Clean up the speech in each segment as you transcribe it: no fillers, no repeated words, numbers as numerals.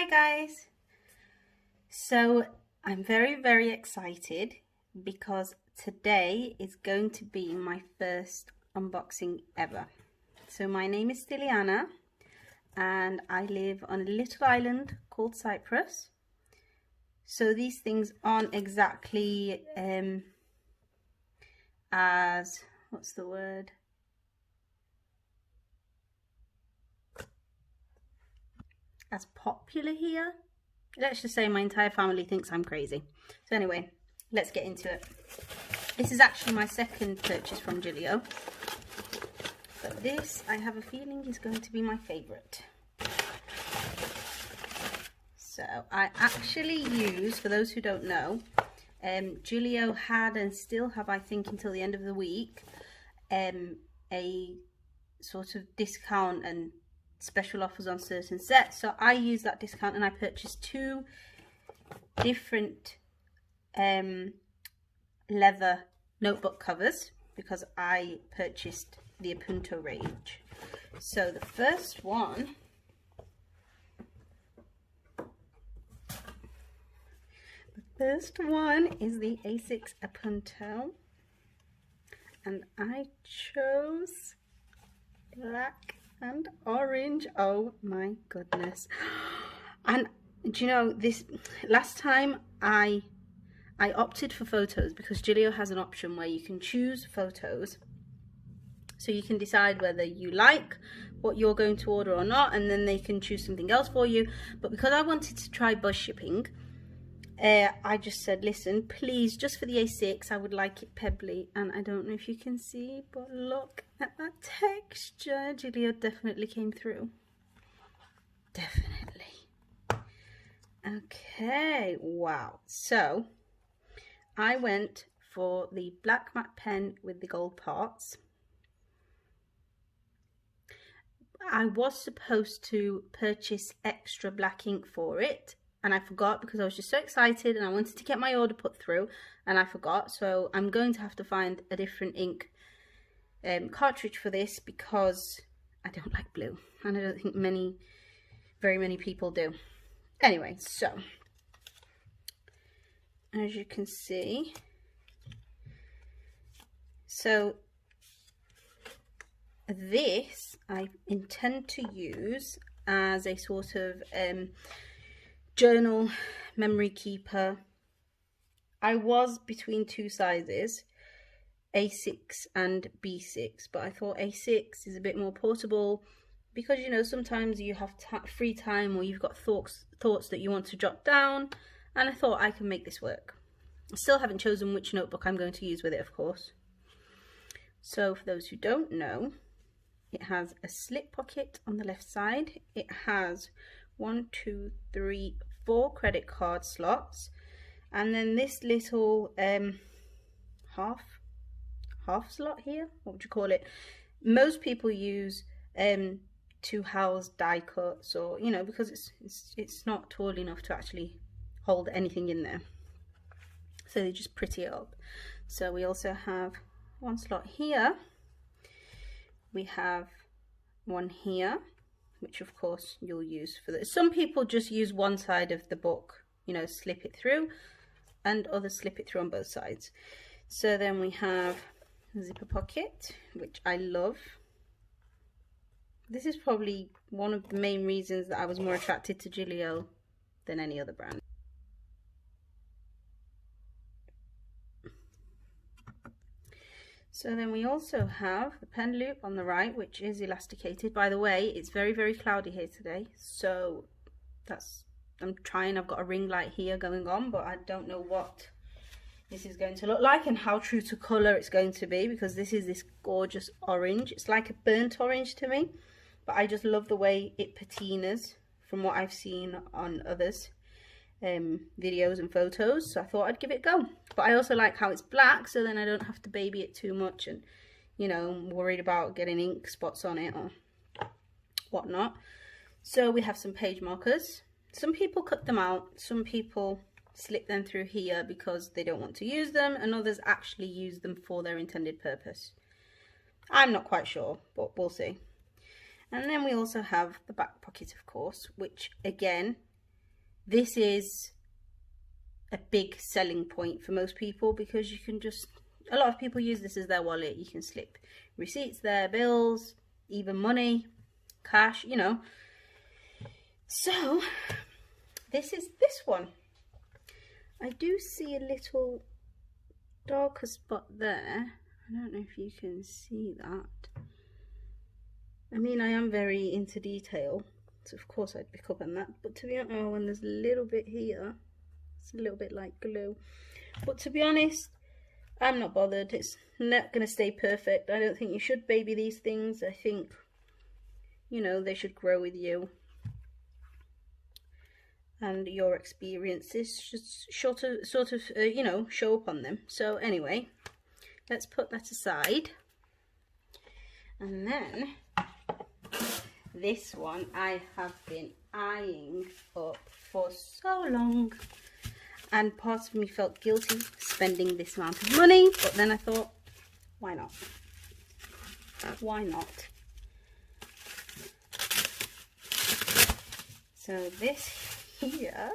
guys! So I'm very excited because today is going to be my first unboxing ever. So my name is Stiliana and I live on a little island called Cyprus. So these things aren't exactly as, what's the word? As popular here. Let's just say my entire family thinks I'm crazy. So anyway, let's get into it. This is actually my second purchase from Gillio, but this I have a feeling is going to be my favorite. So I actually use, for those who don't know, Gillio had and still have, I think until the end of the week, a sort of discount and special offers on certain sets. So I used that discount and I purchased two different leather notebook covers because I purchased the Appunto range. So the first one is the A6 Appunto, and I chose black and orange. Oh my goodness. And do you know, this last time I opted for photos because Gillio has an option where you can choose photos, so you can decide whether you like what you're going to order or not, and then they can choose something else for you. But because I wanted to try buzz shipping, I just said, listen, please, just for the A6, I would like it pebbly. And I don't know if you can see, but look at that texture. Gillio definitely came through. Definitely. Okay, wow. So I went for the black matte pen with the gold parts. I was supposed to purchase extra black ink for it, and I forgot because I was just so excited and I wanted to get my order put through, and I forgot. So I'm going to have to find a different ink cartridge for this because I don't like blue, and I don't think very many people do. Anyway, so as you can see, so this I intend to use as a sort of journal memory keeper. I was between two sizes, A6 and B6, but I thought A6 is a bit more portable because, you know, sometimes you have free time or you've got thoughts that you want to jot down, and I thought I can make this work. I still haven't chosen which notebook I'm going to use with it, of course. So for those who don't know, it has a slip pocket on the left side. It has 4 credit card slots, and then this little half slot here, what would you call it? Most people use to house die cuts, or, you know, because it's not tall enough to actually hold anything in there, so they just pretty it up. So we also have one slot here, we have one here, which of course you'll use for this. Some people just use one side of the book, you know, slip it through, and others slip it through on both sides. So then we have a zipper pocket, which I love. This is probably one of the main reasons that I was more attracted to Gillio than any other brand. So then we also have the pen loop on the right, which is elasticated. By the way, it's very cloudy here today, so I've got a ring light here going on, but I don't know what this is going to look like and how true to colour it's going to be, because this is this gorgeous orange. It's like a burnt orange to me, but I just love the way it patinas from what I've seen on others videos and photos, so I thought I'd give it a go. But I also like how it's black, so then I don't have to baby it too much and, you know, I'm worried about getting ink spots on it or whatnot. So we have some page markers. Some people cut them out, some people slip them through here because they don't want to use them, and others actually use them for their intended purpose. I'm not quite sure, but we'll see. And then we also have the back pocket, of course, which again this is a big selling point for most people, because you can just, a lot of people use this as their wallet. You can slip receipts there, bills, even money, cash, you know. So this is this one. I do see a little darker spot there. I don't know if you can see that. I mean, I am very into detail, so of course I'd pick up on that. But to be honest, oh, and there's a little bit here. It's a little bit like glue. But to be honest, I'm not bothered. It's not going to stay perfect. I don't think you should baby these things. I think, you know, they should grow with you. And your experiences should sort of you know, show up on them. So anyway, let's put that aside. And then this one I have been eyeing up for so long, and part of me felt guilty spending this amount of money, but then I thought, why not? Why not? So this here,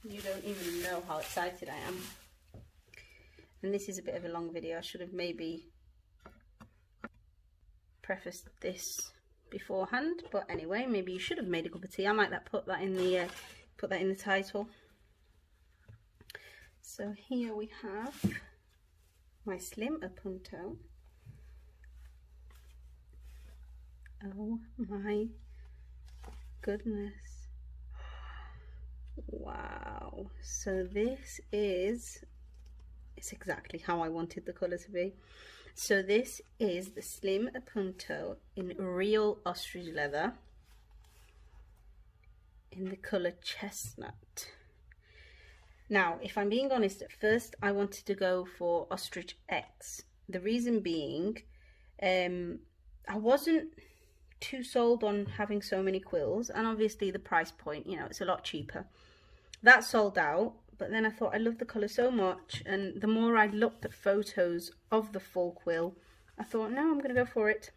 you don't even know how excited I am. And this is a bit of a long video. I should have maybe prefaced this beforehand, but anyway, maybe you should have made a cup of tea. I might put that in the title. So here we have my Slim Appunto. Oh my goodness, wow. So this is, it's exactly how I wanted the colour to be. So this is the Slim Appunto in real ostrich leather in the colour chestnut. Now, if I'm being honest, at first I wanted to go for Ostrich X. The reason being, I wasn't too sold on having so many quills, and obviously the price point, you know, it's a lot cheaper. That sold out, but then I thought I love the colour so much, and the more I looked at photos of the full quill, I thought, no, I'm going to go for it.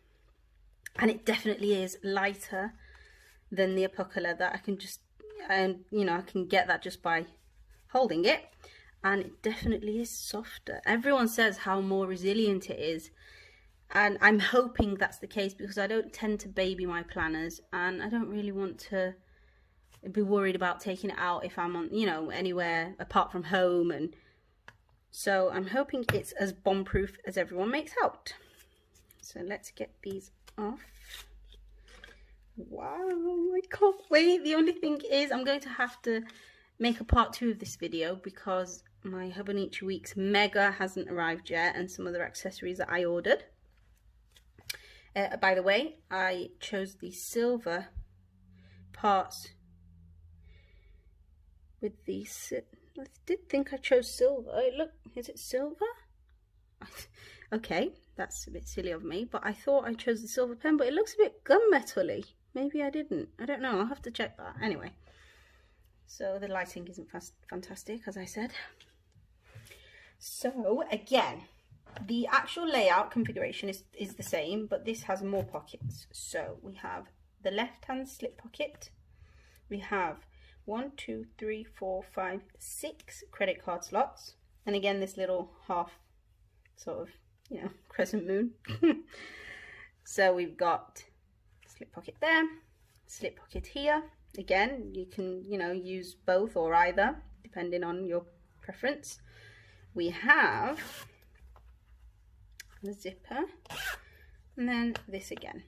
And it definitely is lighter than the epoca leather. I can just, you know, I can get that just by holding it, and it definitely is softer. Everyone says how more resilient it is, and I'm hoping that's the case, because I don't tend to baby my planners, and I don't really want to be worried about taking it out if I'm on, you know, anywhere apart from home. And so I'm hoping it's as bomb proof as everyone makes out. So let's get these off. Wow, I can't wait. The only thing is, I'm going to have to make a part 2 of this video, because my Hobonichi Weeks Mega hasn't arrived yet, and some other accessories that I ordered. By the way, I chose the silver parts with these. I did think I chose silver. Look, is it silver? Okay, that's a bit silly of me, but I thought I chose the silver pen, but it looks a bit gunmetal-y. Maybe I didn't. I don't know. I'll have to check that. Anyway, so the lighting isn't fantastic, as I said. So again, the actual layout configuration is the same, but this has more pockets. So we have the left-hand slip pocket. We have 1, 2, 3, 4, 5, 6 credit card slots. And again, this little half sort of, you know, crescent moon. So we've got slip pocket there, slip pocket here. Again, you can, you know, use both or either, depending on your preference. We have the zipper, and then this again.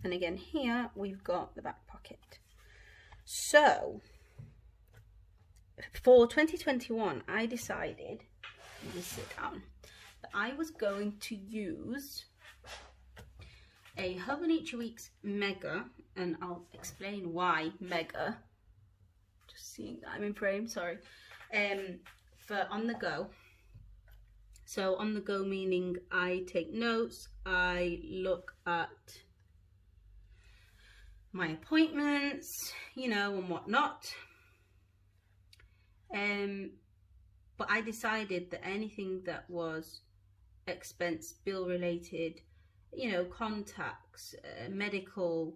And again here, we've got the back pocket. So, for 2021, I decided, let me sit down, that I was going to use a Hobonichi Weeks Mega, and I'll explain why Mega, just seeing that I'm in frame, sorry, for on the go. So on the go meaning I take notes, I look at my appointments, you know, and whatnot. But I decided that anything that was expense bill related, you know, contacts, medical,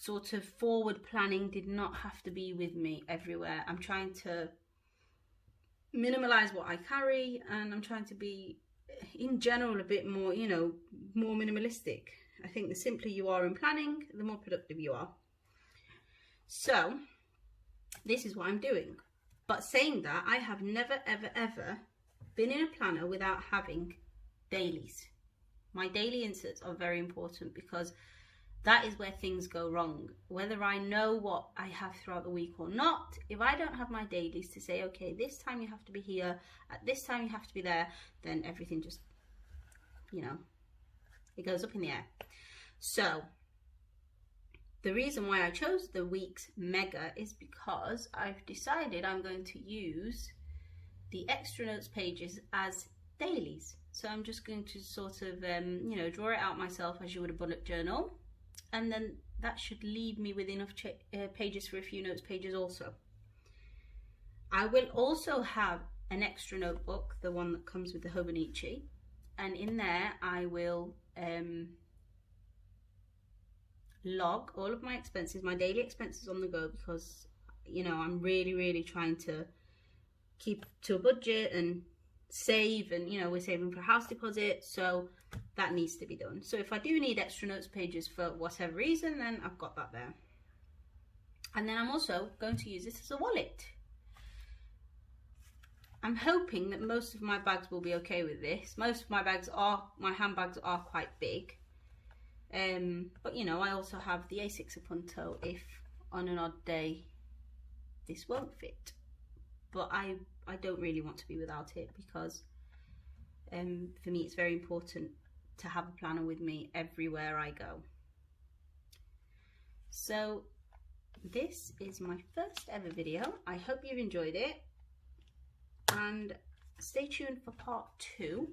sort of forward planning did not have to be with me everywhere. I'm trying to minimize what I carry, and I'm trying to be, in general, a bit more, you know, more minimalistic. I think the simpler you are in planning, the more productive you are. So this is what I'm doing. But saying that, I have never, ever, ever been in a planner without having dailies. My daily inserts are very important because that is where things go wrong. Whether I know what I have throughout the week or not, if I don't have my dailies to say, okay, this time you have to be here, at this time you have to be there, then everything just, you know, it goes up in the air. So the reason why I chose the week's mega is because I've decided I'm going to use the extra notes pages as dailies. So I'm just going to sort of, you know, draw it out myself as you would a bullet journal. And then that should leave me with enough pages for a few notes pages also. I will also have an extra notebook, the one that comes with the Hobonichi. And in there I will log all of my expenses, my daily expenses on the go, because, you know, I'm really trying to keep to a budget and save, and, you know, we're saving for a house deposit, so that needs to be done. So if I do need extra notes pages for whatever reason, then I've got that there. And then I'm also going to use this as a wallet. I'm hoping that most of my bags will be okay with this. Most of my handbags are quite big. But, you know, I also have the A6 Appunto if on an odd day this won't fit. But I don't really want to be without it, because for me it's very important to have a planner with me everywhere I go. So this is my first ever video. I hope you've enjoyed it, and stay tuned for part 2,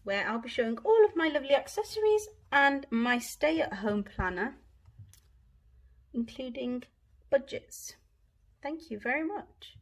where I'll be showing all of my lovely accessories and my stay-at-home planner, including budgets. Thank you very much.